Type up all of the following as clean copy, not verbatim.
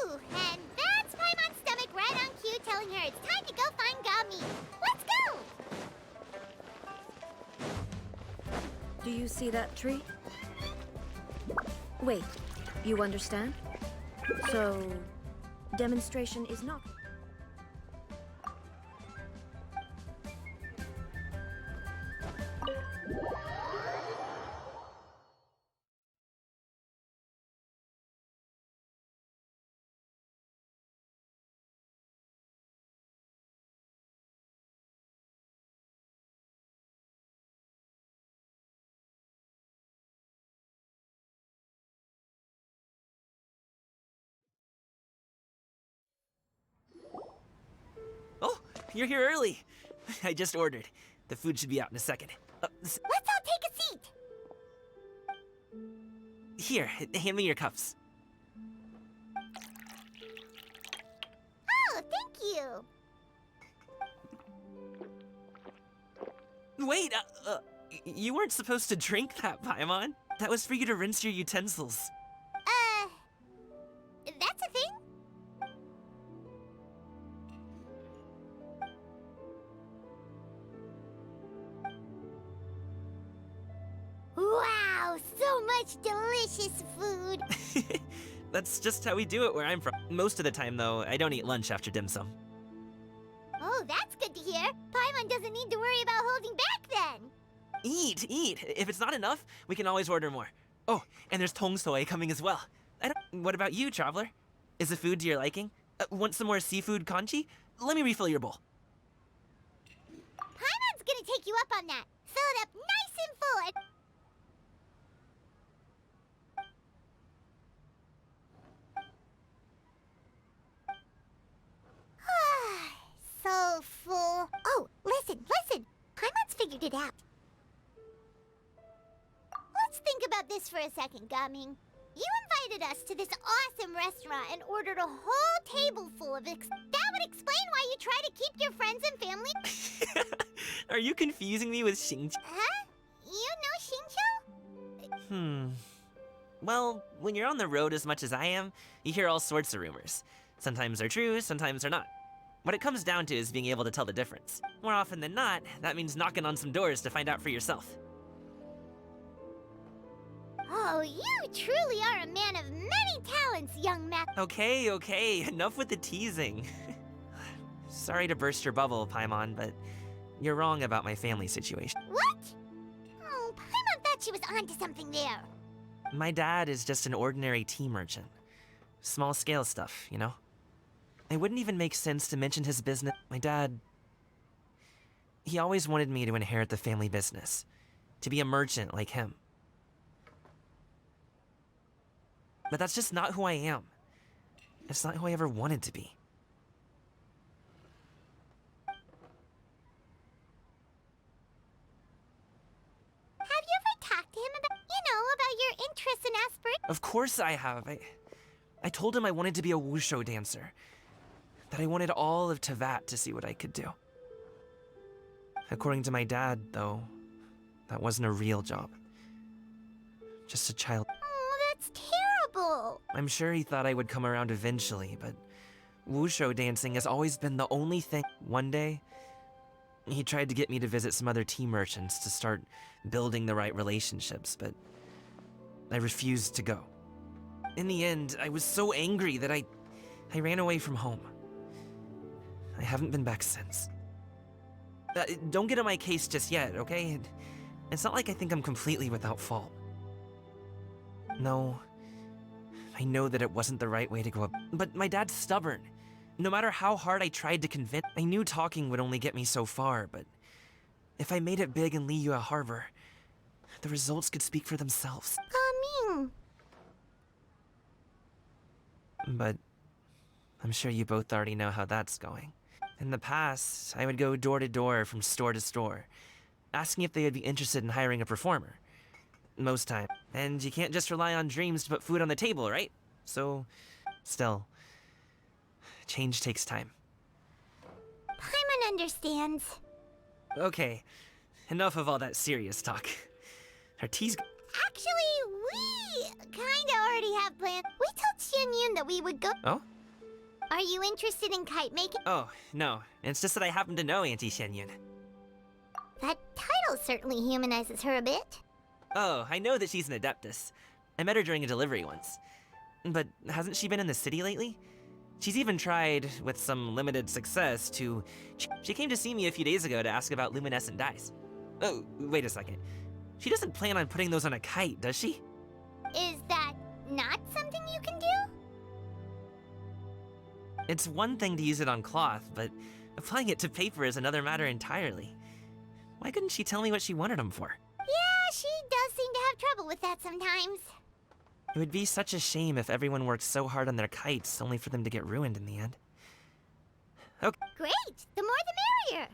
Ooh, and that's Paimon's stomach right on cue telling her it's time to go find Gami. Let's go! Do you see that tree? Wait, you understand? So, demonstration is not... Oh, you're here early. I just ordered. The food should be out in a second. Let's all take a seat! Here, hand me your cups. Oh, thank you! Wait, you weren't supposed to drink that, Paimon. That was for you to rinse your utensils. That's a thing? Wow, so much delicious food! That's just how we do it where I'm from. Most of the time, though, I don't eat lunch after dim sum. Oh, that's good to hear. Paimon doesn't need to worry about holding back then. Eat, eat. If it's not enough, we can always order more. Oh, and there's tong soy coming as well. What about you, traveler? Is the food to your liking? Want some more seafood congee? Let me refill your bowl. Paimon's gonna take you up on that. Fill it up nice and full and... So full. Oh, listen. Paimon's figured it out. Let's think about this for a second, Gaming. You invited us to this awesome restaurant and ordered a whole table full of that would explain why you try to keep your friends and family. Are you confusing me with Xingqiu? Huh? You know Xingqiu? Well, when you're on the road as much as I am, you hear all sorts of rumors. Sometimes they're true, sometimes they're not. What it comes down to is being able to tell the difference. More often than not, that means knocking on some doors to find out for yourself. Oh, you truly are a man of many talents, young man. Okay, enough with the teasing. Sorry to burst your bubble, Paimon, but you're wrong about my family situation. What? Oh, Paimon thought she was onto something there. My dad is just an ordinary tea merchant. Small scale stuff, you know? It wouldn't even make sense to mention his business. My dad... He always wanted me to inherit the family business. To be a merchant like him. But that's just not who I am. It's not who I ever wanted to be. Have you ever talked to him about your interests and aspirations? Of course I have. I told him I wanted to be a wushu dancer. That I wanted all of Tevat to see what I could do. According to my dad, though, that wasn't a real job. Just a child. Oh, that's terrible. I'm sure he thought I would come around eventually, but wushu dancing has always been the only thing. One day, he tried to get me to visit some other tea merchants to start building the right relationships, but I refused to go. In the end, I was so angry that I ran away from home. I haven't been back since. Don't get on my case just yet, okay? It's not like I think I'm completely without fault. No, I know that it wasn't the right way to go up, but my dad's stubborn. No matter how hard I tried to convince, I knew talking would only get me so far, but if I made it big in Liyue Harbor, the results could speak for themselves. Gaming. But I'm sure you both already know how that's going. In the past, I would go door to door from store to store, asking if they would be interested in hiring a performer. Most time. And you can't just rely on dreams to put food on the table, right? So, still, change takes time. Paimon understands. Okay, enough of all that serious talk. Our tea's... Actually, we kinda already have plans. We told Xianyun that we would go. Oh? Are you interested in kite making? Oh, no. It's just that I happen to know Auntie Shenyun. That title certainly humanizes her a bit. Oh, I know that she's an Adeptus. I met her during a delivery once. But hasn't she been in the city lately? She's even tried, with some limited success, to... She came to see me a few days ago to ask about luminescent dyes. Oh, wait a second. She doesn't plan on putting those on a kite, does she? Is that not something you can do? It's one thing to use it on cloth, but applying it to paper is another matter entirely. Why couldn't she tell me what she wanted them for? Yeah, she does seem to have trouble with that sometimes. It would be such a shame if everyone worked so hard on their kites only for them to get ruined in the end. Okay. Great! The more the merrier!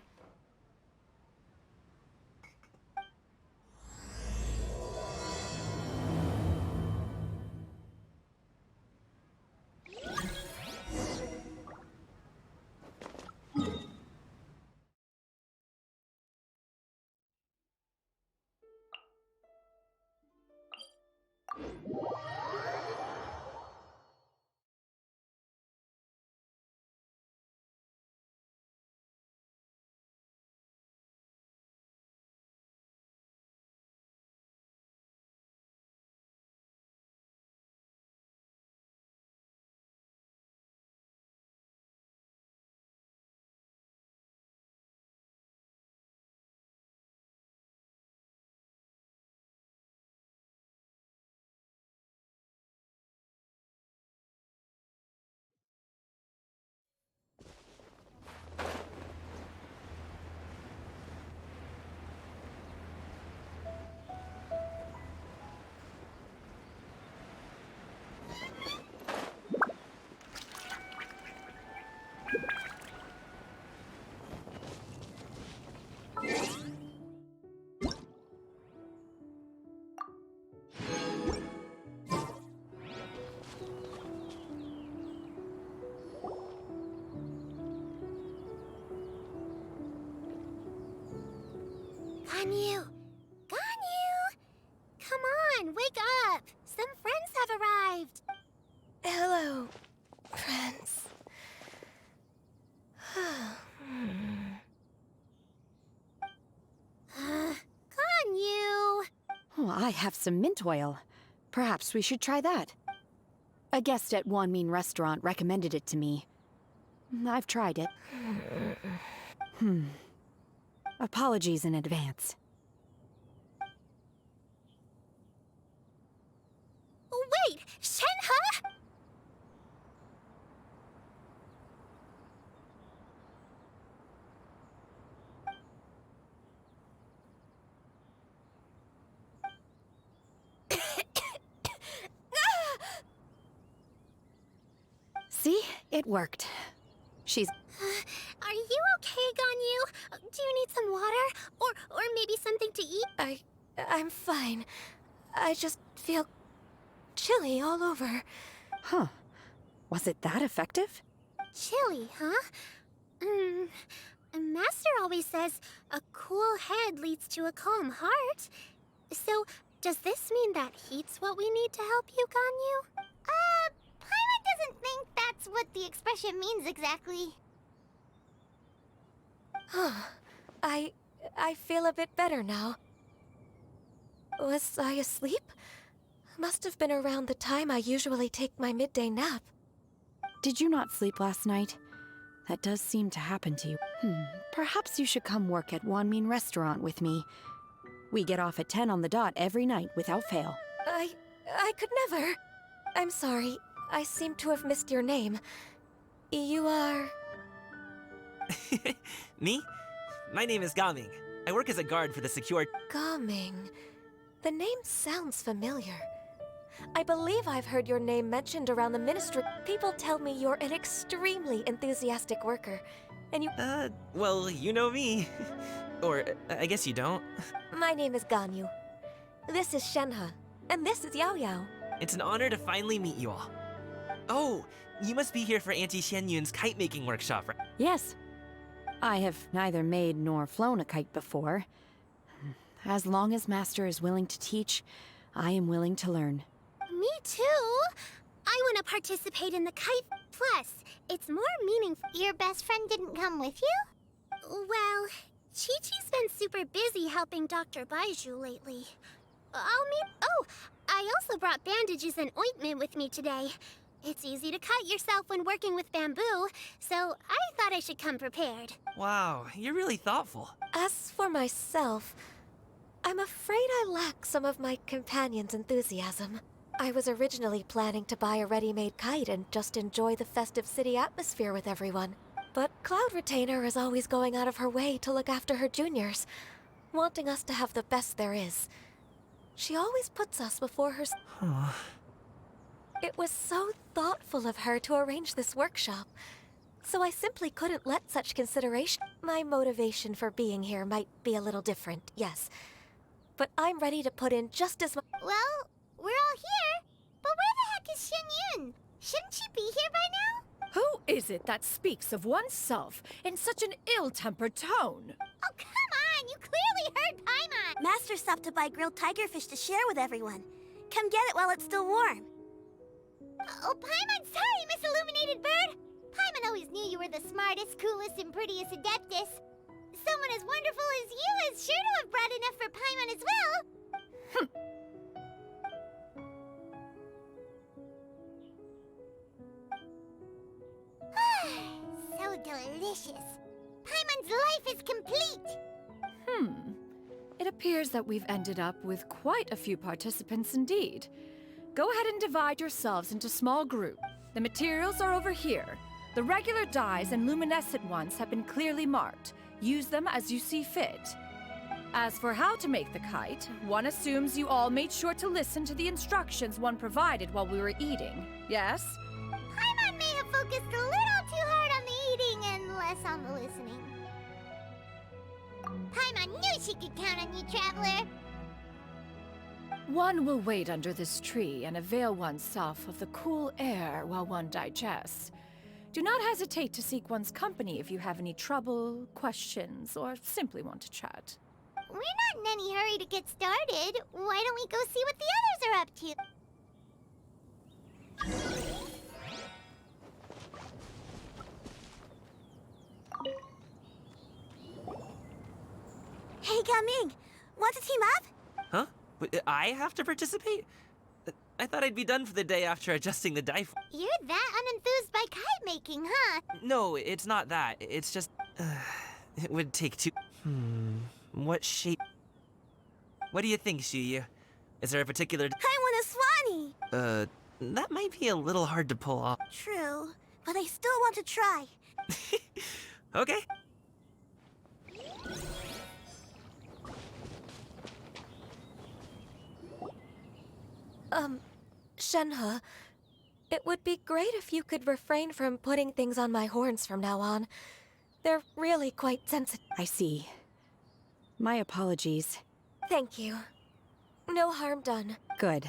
Ganyu! Ganyu! Come on, wake up! Some friends have arrived! Hello, friends. Ganyu! Oh, I have some mint oil. Perhaps we should try that. A guest at Wanmin Restaurant recommended it to me. I've tried it. Apologies in advance. Wait! Shenhe? See? It worked. She's... Are you okay, Ganyu? Do you need some water? Or maybe something to eat? I'm fine. I just feel chilly all over. Huh. Was it that effective? Chilly, huh? Master always says a cool head leads to a calm heart. So, does this mean that heat's what we need to help you, Ganyu? Paimon doesn't think that's what the expression means exactly. I feel a bit better now. Was I asleep? Must have been around the time I usually take my midday nap. Did you not sleep last night? That does seem to happen to you. Perhaps you should come work at Wanmin Restaurant with me. We get off at 10 on the dot every night without fail. I could never. I'm sorry. I seem to have missed your name. You are... Me? My name is Gaming. I work as a guard for the secure... Gaming. The name sounds familiar. I believe I've heard your name mentioned around the ministry. People tell me you're an extremely enthusiastic worker, and you... well, you know me. Or, I guess you don't. My name is Ganyu. This is Shenhe, and this is Yao Yao. It's an honor to finally meet you all. Oh, you must be here for Auntie Shenyun's kite-making workshop, right? Yes. I have neither made nor flown a kite before. As long as Master is willing to teach, I am willing to learn. Me too. I want to participate in the kite. Plus, it's more meaningful. Your best friend didn't come with you? Well, Chi-Chi's been super busy helping Dr. Baiju lately. Oh, I also brought bandages and ointment with me today. It's easy to cut yourself when working with bamboo, so I thought I should come prepared. Wow, you're really thoughtful. As for myself, I'm afraid I lack some of my companion's enthusiasm. I was originally planning to buy a ready-made kite and just enjoy the festive city atmosphere with everyone. But Cloud Retainer is always going out of her way to look after her juniors, wanting us to have the best there is. She always puts us before her... It was so thoughtful of her to arrange this workshop, so I simply couldn't let such consideration... My motivation for being here might be a little different, yes. But I'm ready to put in just as much... Well, we're all here, but where the heck is Xinyun? Shouldn't she be here by now? Who is it that speaks of oneself in such an ill-tempered tone? Oh, come on! You clearly heard Paimon! Master stopped to buy grilled tigerfish to share with everyone. Come get it while it's still warm. Oh, Paimon, sorry, Miss Illuminated Bird! Paimon always knew you were the smartest, coolest, and prettiest Adeptus. Someone as wonderful as you is sure to have brought enough for Paimon as well. So delicious. Paimon's life is complete. It appears that we've ended up with quite a few participants indeed. Go ahead and divide yourselves into small groups. The materials are over here. The regular dyes and luminescent ones have been clearly marked. Use them as you see fit. As for how to make the kite, one assumes you all made sure to listen to the instructions one provided while we were eating. Yes? Paimon may have focused a little too hard on the eating and less on the listening. Paimon knew she could count on you, Traveler. One will wait under this tree and avail oneself of the cool air while one digests. Do not hesitate to seek one's company if you have any trouble, questions, or simply want to chat. We're not in any hurry to get started. Why don't we go see what the others are up to? Hey, Gaming! Want to team up? Huh? But I have to participate? I thought I'd be done for the day after adjusting the die. You're that unenthused by kite making, huh? No, it's not that. It's just... it would take too... What shape... What do you think, Shuyu? Is there a particular... I want a swanee! That might be a little hard to pull off. True, but I still want to try. Okay. Shenhe, it would be great if you could refrain from putting things on my horns from now on. They're really quite sensitive. I see. My apologies. Thank you. No harm done. Good.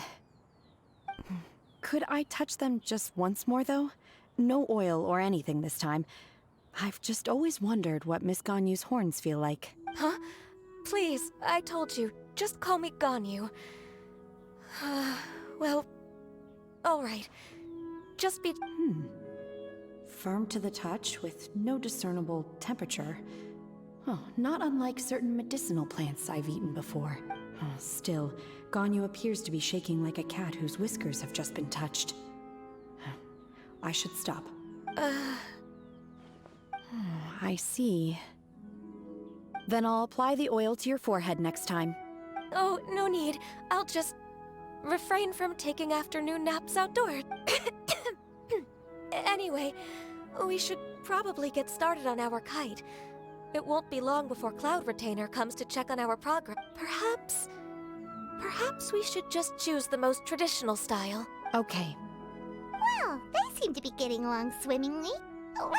Could I touch them just once more, though? No oil or anything this time. I've just always wondered what Miss Ganyu's horns feel like. Huh? Please, I told you. Just call me Ganyu. Well, all right. Just be... Firm to the touch with no discernible temperature. Oh, not unlike certain medicinal plants I've eaten before. Still, Ganyu appears to be shaking like a cat whose whiskers have just been touched. I should stop. I see. Then I'll apply the oil to your forehead next time. Oh, no need. I'll just refrain from taking afternoon naps outdoors. Anyway, we should probably get started on our kite. It won't be long before Cloud Retainer comes to check on our progress. Perhaps we should just choose the most traditional style. Okay. Well, they seem to be getting along swimmingly. Oh,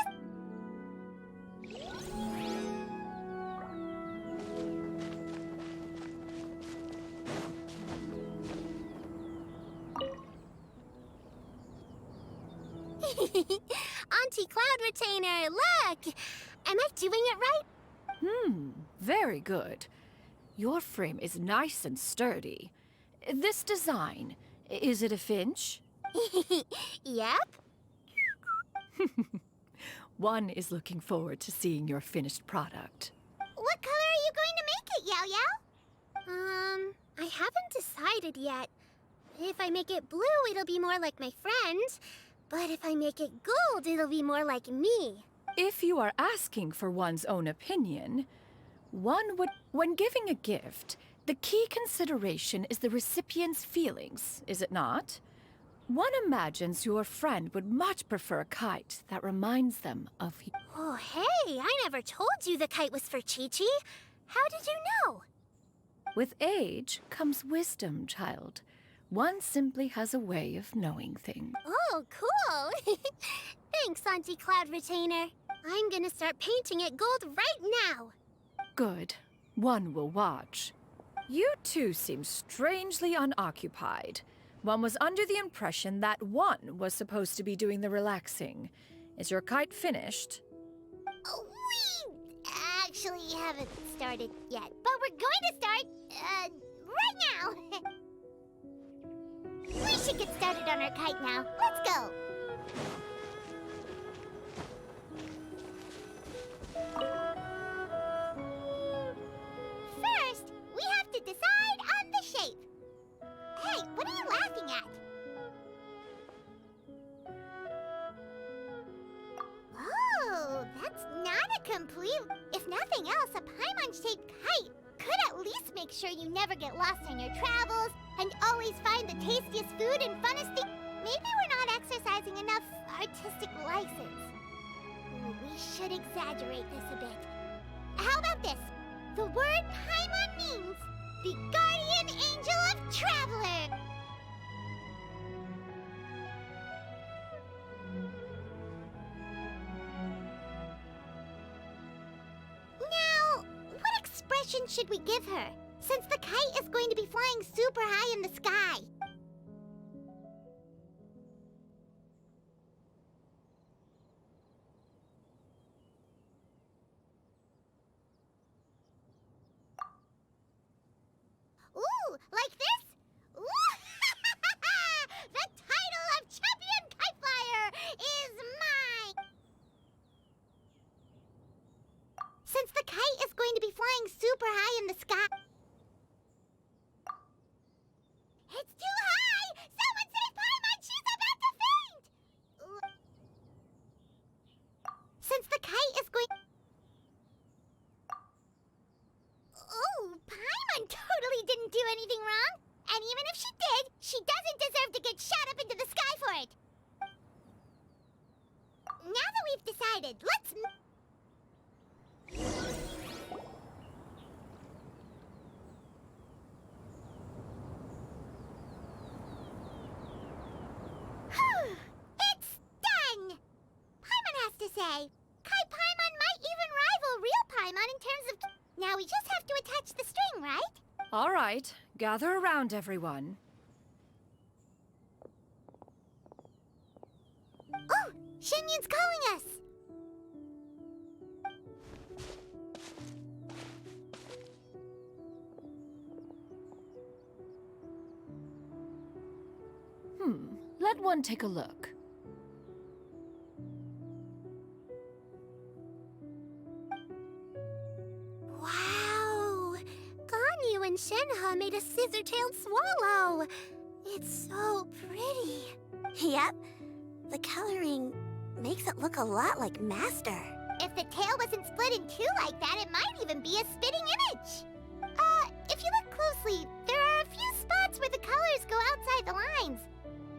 Auntie Cloud Retainer, look! Am I doing it right? Very good. Your frame is nice and sturdy. This design, is it a finch? Yep. One is looking forward to seeing your finished product. What color are you going to make it, Yao Yao? I haven't decided yet. If I make it blue, it'll be more like my friend. But if I make it gold, it'll be more like me. If you are asking for one's own opinion, when giving a gift, the key consideration is the recipient's feelings, is it not? One imagines your friend would much prefer a kite that reminds them of you. Oh, hey, I never told you the kite was for Chi-Chi. How did you know? With age comes wisdom, child. One simply has a way of knowing things. Oh, cool. Thanks, Auntie Cloud Retainer. I'm gonna start painting it gold right now. Good. One will watch. You two seem strangely unoccupied. One was under the impression that one was supposed to be doing the relaxing. Is your kite finished? We actually haven't started yet, but we're going to start, right now. We should get started on our kite now. Let's go. First, we have to decide on the shape. Hey, what are you laughing at? Oh, that's not a complete... If nothing else, a Paimon-shaped kite could at least make sure you never get lost on your travels and always find the tastiest food and funnest thing. Maybe we're not exercising enough artistic license. Ooh, we should exaggerate this a bit. How about this? The word Paimon means the guardian angel of traveler. Now, what expression should we give her, since the kite is going to be flying super high in the sky? Ooh, like this? Ooh! The title of champion kite flyer is mine! Since the kite is going to be flying super high in the sky... It's too high! Someone save Paimon! She's about to faint! Since the kite is going... Oh, Paimon totally didn't do anything wrong. And even if she did, she doesn't deserve to get shot up into the sky for it. Now that we've decided, let's... It's done! Paimon has to say. Kai Paimon might even rival real Paimon in terms of... Now we just have to attach the string, right? All right, gather around, everyone. Oh, Shenyun's calling us! Let one take a look. Wow! Ganyu and Shenhe made a scissor-tailed swallow! It's so pretty. Yep. The coloring makes it look a lot like Master. If the tail wasn't split in two like that, it might even be a spitting image. If you look closely, there are a few spots where the colors go outside the lines.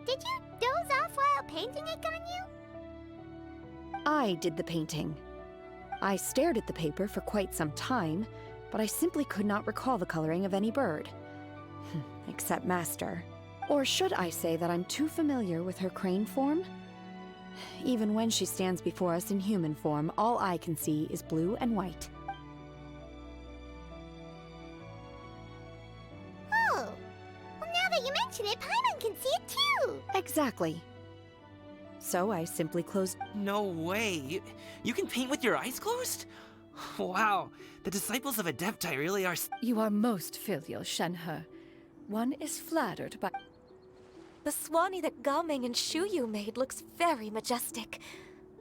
Did you doze off while painting it, Ganyu? I did the painting. I stared at the paper for quite some time, but I simply could not recall the coloring of any bird. Except Master. Or should I say that I'm too familiar with her crane form? Even when she stands before us in human form, all I can see is blue and white. Oh, well now that you mention it, Paimon can see it too! Exactly. So I simply closed... No way. You can paint with your eyes closed? Wow, the disciples of Adepti really are... You are most filial, Shenhe. One is flattered by... The Swanee that Gaming and Shuyu made looks very majestic.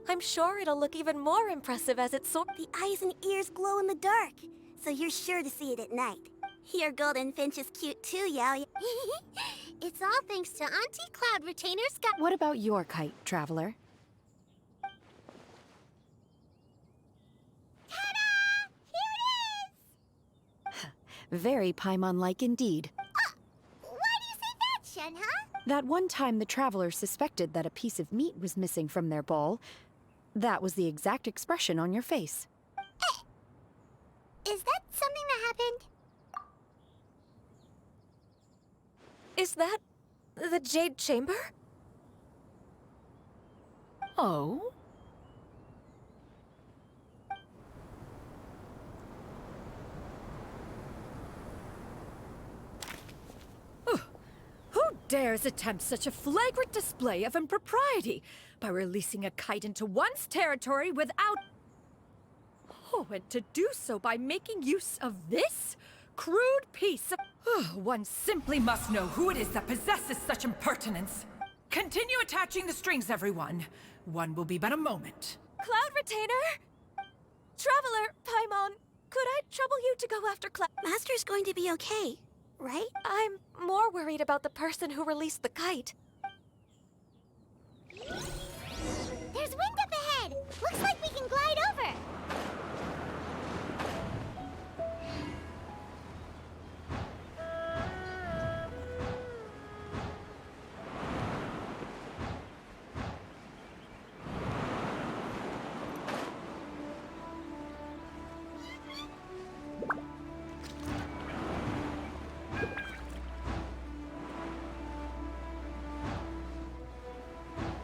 I'm sure it'll look even more impressive as it soars. The eyes and ears glow in the dark, so you're sure to see it at night. Your golden finch is cute too, Yao. It's all thanks to Auntie Cloud Retainer's got. What about your kite, traveler? Ta-da! Here it is! Very Paimon-like indeed. Why do you say that, Shenhe? That one time the traveler suspected that a piece of meat was missing from their bowl, that was the exact expression on your face. Is that something that happened? Is that the Jade Chamber? Oh? Who dares attempt such a flagrant display of impropriety by releasing a kite into one's territory without... Oh, and to do so by making use of this crude piece of... One simply must know who it is that possesses such impertinence. Continue attaching the strings, everyone. One will be but a moment. Cloud Retainer? Traveler, Paimon, could I trouble you to go after Cloud? Master's going to be okay, right? I'm more worried about the person who released the kite. There's wind up ahead! Looks like we can glide over!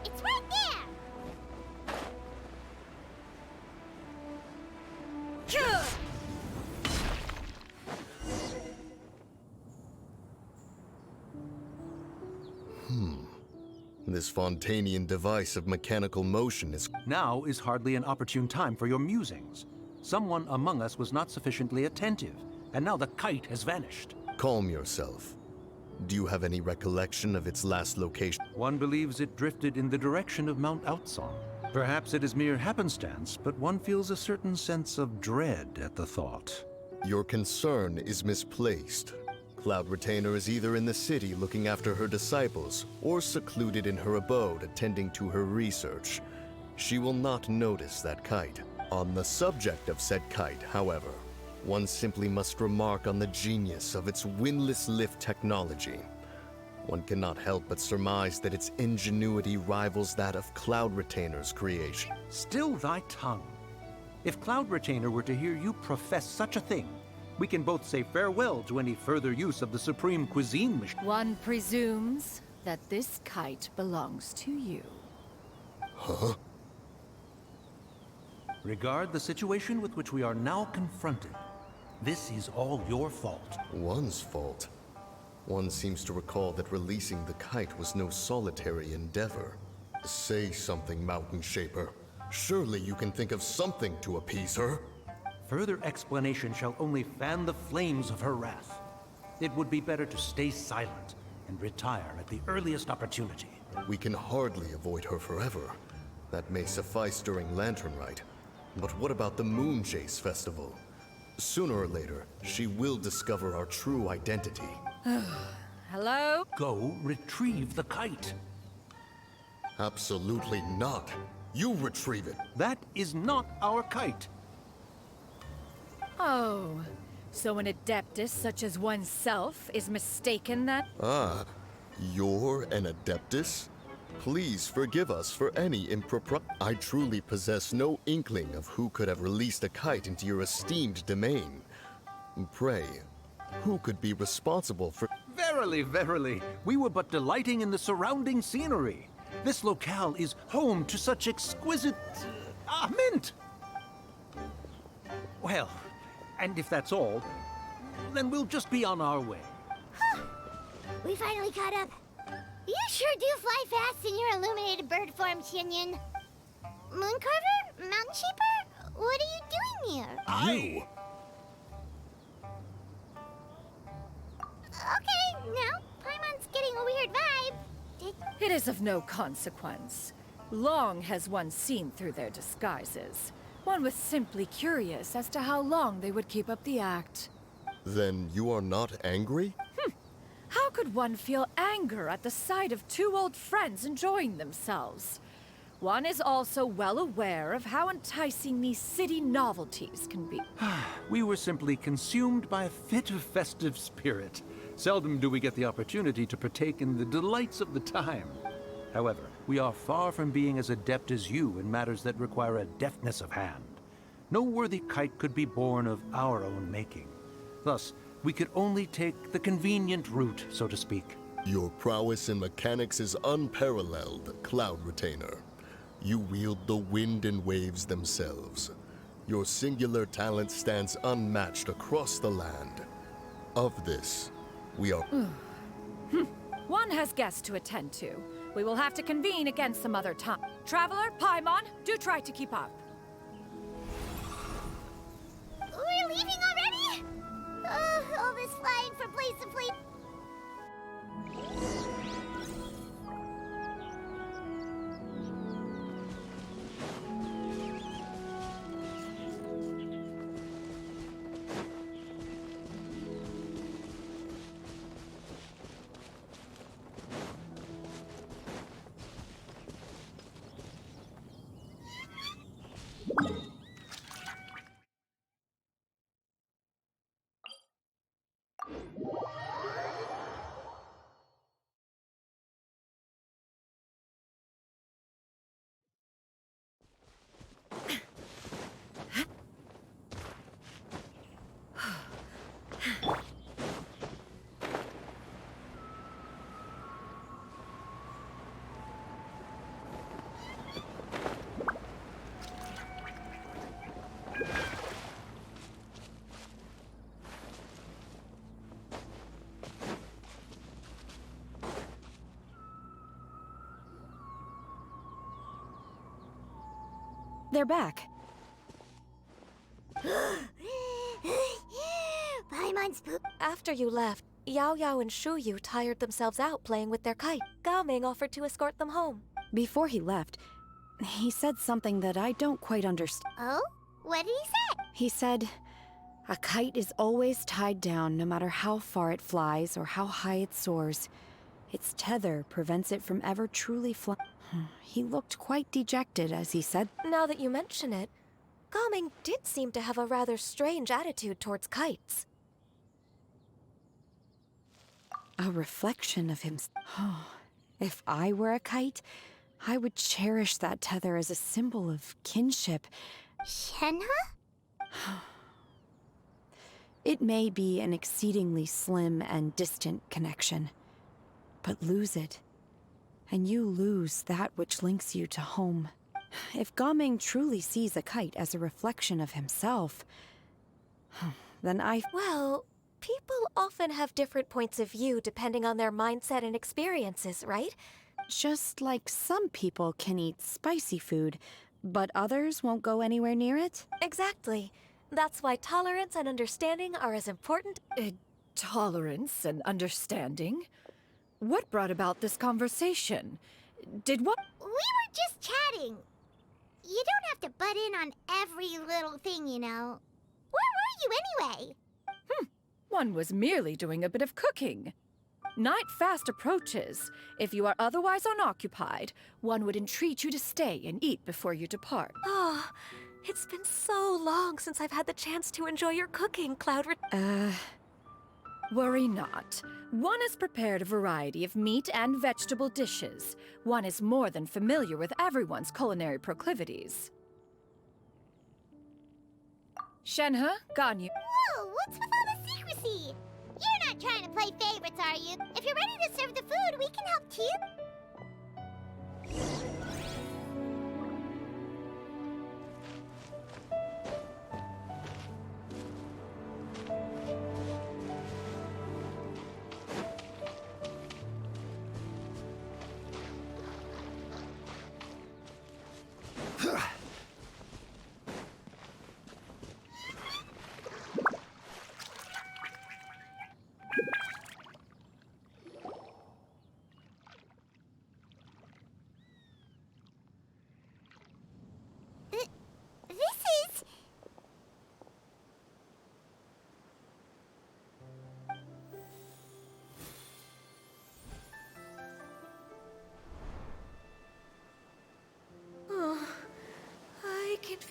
It's right there! This Fontanian device of mechanical motion is... Now is hardly an opportune time for your musings. Someone among us was not sufficiently attentive, and now the kite has vanished. Calm yourself. Do you have any recollection of its last location? One believes it drifted in the direction of Mount Outsong. Perhaps it is mere happenstance, but one feels a certain sense of dread at the thought. Your concern is misplaced. Cloud Retainer is either in the city looking after her disciples, or secluded in her abode attending to her research. She will not notice that kite. On the subject of said kite, however, one simply must remark on the genius of its windless lift technology. One cannot help but surmise that its ingenuity rivals that of Cloud Retainer's creation. Still thy tongue. If Cloud Retainer were to hear you profess such a thing, we can both say farewell to any further use of the Supreme Cuisine machine. One presumes that this kite belongs to you. Huh? Regard the situation with which we are now confronted. This is all your fault. One's fault. One seems to recall that releasing the kite was no solitary endeavor. Say something, Mountain Shaper. Surely you can think of something to appease her. Further explanation shall only fan the flames of her wrath. It would be better to stay silent and retire at the earliest opportunity. We can hardly avoid her forever. That may suffice during Lanternrite. But what about the Moon Chase Festival? Sooner or later, she will discover our true identity. Hello? Go retrieve the kite. Absolutely not. You retrieve it. That is not our kite. Oh, so an adeptus such as oneself is mistaken that... Ah, you're an Adeptus? Please forgive us for any impropriety. I truly possess no inkling of who could have released a kite into your esteemed domain. Pray, who could be responsible for... Verily, verily, we were but delighting in the surrounding scenery. This locale is home to such exquisite... mint! Well, and if that's all, then we'll just be on our way. We finally caught up. You sure do fly fast in your illuminated bird form, Shinyan. Mooncarver? Mountain Shaper? What are you doing here? You! Okay, now Paimon's getting a weird vibe. It is of no consequence. Long has one seen through their disguises. One was simply curious as to how long they would keep up the act. Then you are not angry? How could one feel anger at the sight of two old friends enjoying themselves? One is also well aware of how enticing these city novelties can be. We were simply consumed by a fit of festive spirit. Seldom do we get the opportunity to partake in the delights of the time. However, we are far from being as adept as you in matters that require a deftness of hand. No worthy kite could be born of our own making. Thus, we could only take the convenient route, so to speak. Your prowess in mechanics is unparalleled, Cloud Retainer. You wield the wind and waves themselves. Your singular talent stands unmatched across the land. Of this, we are... One has guests to attend to. We will have to convene again some other time. Traveler, Paimon, do try to keep up. We're leaving already? All this flying from place to place. They're back. Paimon's poop. After you left, Yao Yao and Shu Yu tired themselves out playing with their kite. Gao Ming offered to escort them home. Before he left, he said something that I don't quite understand. Oh? What did he say? He said, a kite is always tied down no matter how far it flies or how high it soars. Its tether prevents it from ever truly flying. He looked quite dejected as he said. Now that you mention it, Gao Ming did seem to have a rather strange attitude towards kites. A reflection of him. If I were a kite, I would cherish that tether as a symbol of kinship. Shenhe? It may be an exceedingly slim and distant connection, but lose it, and you lose that which links you to home. If Gaming truly sees a kite as a reflection of himself, then Well, people often have different points of view depending on their mindset and experiences, right? Just like some people can eat spicy food, but others won't go anywhere near it? Exactly. That's why tolerance and understanding are as important. Tolerance and understanding? What brought about this conversation? Did what? We were just chatting. You don't have to butt in on every little thing, you know. Where were you anyway? One was merely doing a bit of cooking. Night fast approaches. If you are otherwise unoccupied, one would entreat you to stay and eat before you depart. Oh, it's been so long since I've had the chance to enjoy your cooking, Cloud. Worry not. One has prepared a variety of meat and vegetable dishes. One is more than familiar with everyone's culinary proclivities. Shenhe, Ganyu. Whoa, what's with all the secrecy? You're not trying to play favorites, are you? If you're ready to serve the food, we can help too.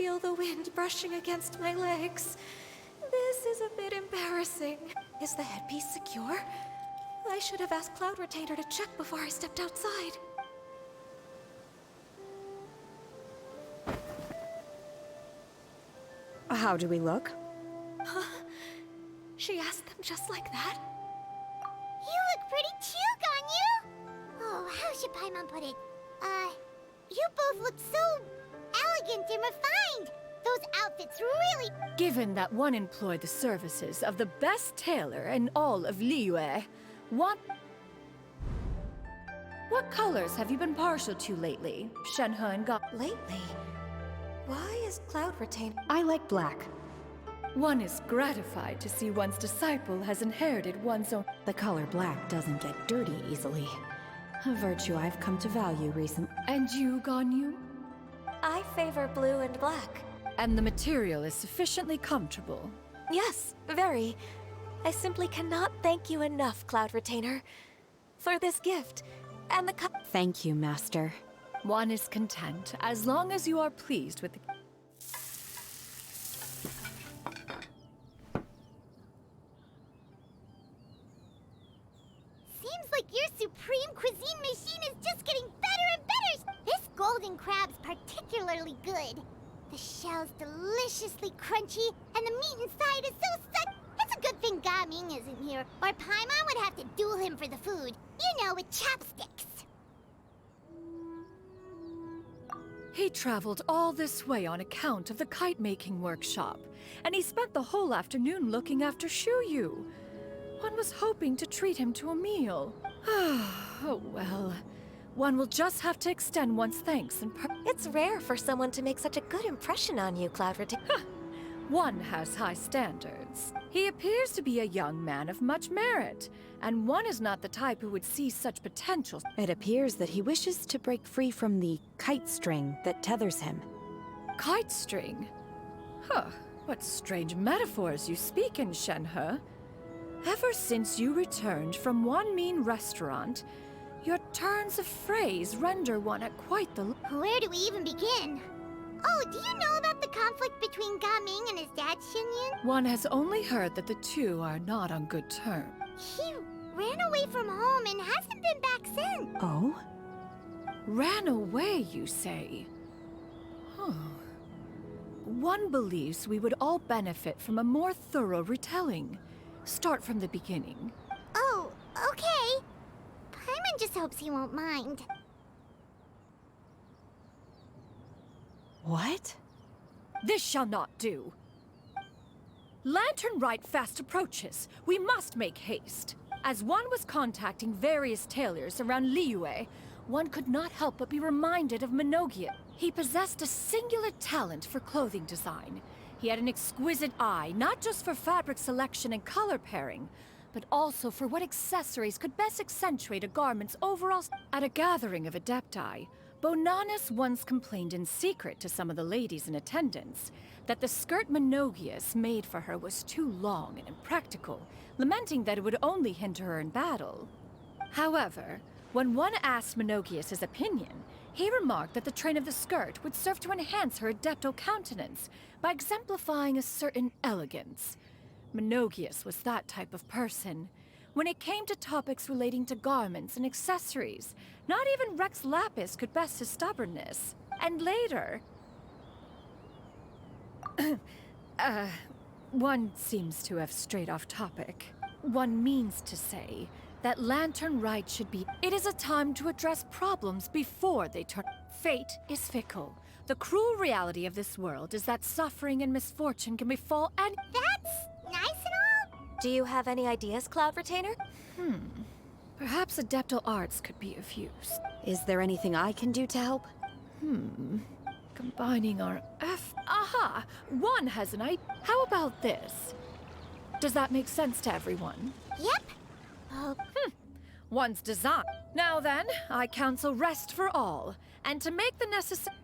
feel the wind brushing against my legs. This is a bit embarrassing. Is the headpiece secure? I should have asked Cloud Retainer to check before I stepped outside. How do we look? She asked them just like that? You look pretty too, Ganyu! Oh, how should Paimon put it? You both look so elegant and refined! Those outfits really... Given that one employed the services of the best tailor in all of Liyue, what colors have you been partial to lately, Shenhe and Ga? Lately? Why is Cloud Retainer... I like black. One is gratified to see one's disciple has inherited one's own... The color black doesn't get dirty easily. A virtue I've come to value recently. And you, Ganyu? I favor blue and black. And the material is sufficiently comfortable. Yes, very. I simply cannot thank you enough, Cloud Retainer, for this gift, and the Thank you, Master. One is content, as long as you are pleased with the... Seems like your supreme cuisine machine is just getting better and better! This golden crab's particularly good. The shell's deliciously crunchy, and the meat inside is so such... It's a good thing Gaming isn't here, or Paimon would have to duel him for the food. You know, with chopsticks. He traveled all this way on account of the kite-making workshop, and he spent the whole afternoon looking after Shuyu. One was hoping to treat him to a meal. Oh well. One will just have to extend one's thanks and It's rare for someone to make such a good impression on you, Cloud Retainer. One has high standards. He appears to be a young man of much merit, and one is not the type who would see such potential. It appears that he wishes to break free from the kite string that tethers him. Kite string? Huh, what strange metaphors you speak in, Shenhe. Ever since you returned from one mean restaurant, your turns of phrase render one at quite the... Where do we even begin? Oh, do you know about the conflict between Gaming and his dad, Xinyan? One has only heard that the two are not on good terms. He ran away from home and hasn't been back since. Oh? Ran away, you say? Huh. One believes we would all benefit from a more thorough retelling. Start from the beginning. Oh, okay. Paimon just hopes he won't mind. What? This shall not do. Lanternrite fast approaches. We must make haste. As one was contacting various tailors around Liyue, one could not help but be reminded of Minogia. He possessed a singular talent for clothing design. He had an exquisite eye, not just for fabric selection and color pairing, but also for what accessories could best accentuate a garment's overall... At a gathering of Adepti, Bonanis once complained in secret to some of the ladies in attendance that the skirt Minogius made for her was too long and impractical, lamenting that it would only hinder her in battle. However, when one asked Minogius' opinion, he remarked that the train of the skirt would serve to enhance her adepto countenance by exemplifying a certain elegance. Minogius was that type of person. When it came to topics relating to garments and accessories, not even Rex Lapis could best his stubbornness. And later... one seems to have strayed off topic. One means to say that Lanternrite should be... It is a time to address problems before they turn... Fate is fickle. The cruel reality of this world is that suffering and misfortune can befall any... That's nice and all. Do you have any ideas, Cloud Retainer? Perhaps adeptal arts could be of use. Is there anything I can do to help? Combining our Aha! One has an idea. How about this? Does that make sense to everyone? Yep. Oh, One's design. Now then, I counsel rest for all, and to make the necessary...